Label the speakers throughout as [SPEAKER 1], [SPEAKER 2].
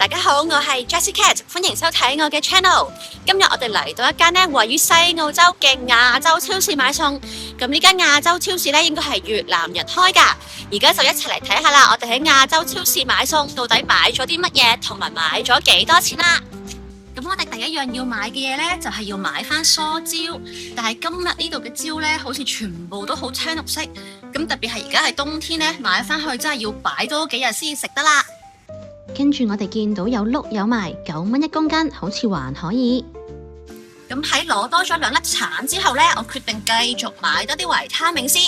[SPEAKER 1] 大家好，我係 Jessie Cat， 歡迎收睇我嘅 channel。今日我哋嚟到一間位於西澳洲嘅亞洲超市買餸。咁呢間亞洲超市應該係越南人開㗎。而家就一齊嚟睇下啦，我哋喺亞洲超市買餸到底買咗啲乜嘢，同埋買咗幾多錢啦。咁我哋第一樣要買嘅嘢呢，就係要買翻梳蕉。但係今日呢度嘅蕉呢，好似全部都好青綠色。咁特別係而家係冬天呢，買翻去真係要擺多幾日先食得啦。
[SPEAKER 2] 跟住我哋見到有碌有賣，9蚊1公斤，好似還可以。
[SPEAKER 1] 咁喺攞多咗2粒橙之後呢，我決定繼續買多啲維他命 C，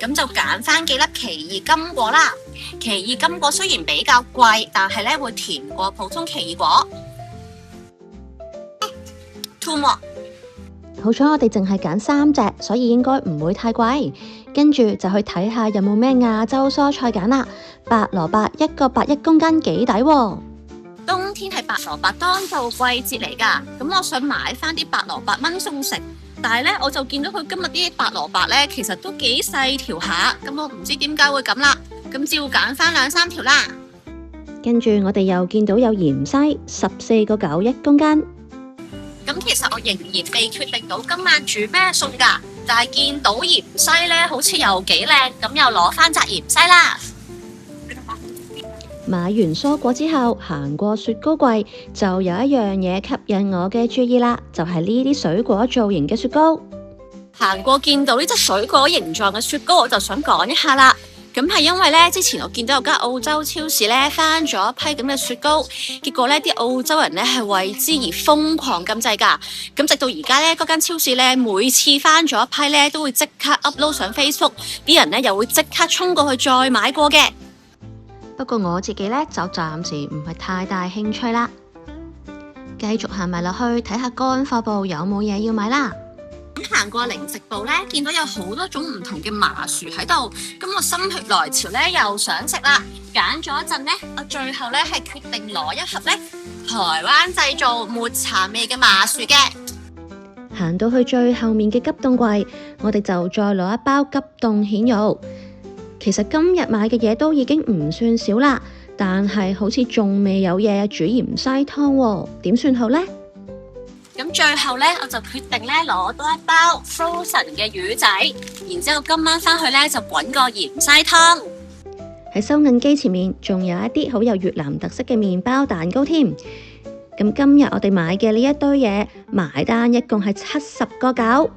[SPEAKER 1] 咁就揀翻幾粒奇異金果啦。奇異金果雖然比較貴，但係呢會甜過普通奇異果。2more。
[SPEAKER 2] 好彩我哋淨係揀3隻，所以應該唔會太貴。跟住就去睇下有冇咩亞洲蔬菜揀啦。白蘿蔔1個81公斤，幾抵喎。
[SPEAKER 1] 冬天係白蘿蔔當造季節嚟㗎，咁我想買翻啲白蘿蔔炆餸食，但係呢，我就見到佢今日啲白蘿蔔呢，其實都幾細條下，咁我唔知點解會咁啦，咁照揀翻2-3條啦。
[SPEAKER 2] 跟住我哋又見到有芫茜14個91公斤。
[SPEAKER 1] 咁其實我仍然未決定到今晚煮咩餸㗎，但係見到芫茜呢，好似又幾靚，咁又攞翻紮芫茜啦。
[SPEAKER 2] 買完蔬果之後，行過雪糕櫃，就有一樣嘢吸引我嘅注意啦，就係呢啲水果造型嘅雪糕。
[SPEAKER 1] 行過見到呢隻水果形狀嘅雪糕，我就想講一下啦。咁係因為呢，之前我見到有間澳洲超市呢翻咗一批咁嘅雪糕，結果呢啲澳洲人呢係為之而瘋狂咁滯㗎。咁直到而家呢，嗰間超市呢每次翻咗一批呢，都會即刻 upload 上 Facebook， 啲人呢又會即刻衝過去再買過嘅。
[SPEAKER 2] 不過我自己呢，就暫時唔係太大興趣啦。繼續行埋落去睇下乾貨部有冇嘢要買啦。
[SPEAKER 1] 行過零食部呢，見到有好多種唔同嘅麻薯喺度，咁我心血來潮呢，又想食啦。揀咗一陣呢，我最後呢係決定攞一盒呢台灣製造抹茶味嘅麻薯嘅。
[SPEAKER 2] 行到去最後面嘅急凍櫃，我哋就再攞一包急凍蜆肉。其實今日買嘅嘢都已經唔算少啦，但係好似仲未有嘢煮芫茜湯喎，點算好呢？
[SPEAKER 1] 咁最後呢，我就決定呢攞多一包 frozen 嘅魚仔，然之後今晚返去呢就滾個芫茜湯。
[SPEAKER 2] 喺收銀機前面仲有一啲好有越南特色嘅麵包蛋糕添。咁今日我哋買嘅呢一堆嘢埋單一共係70個9。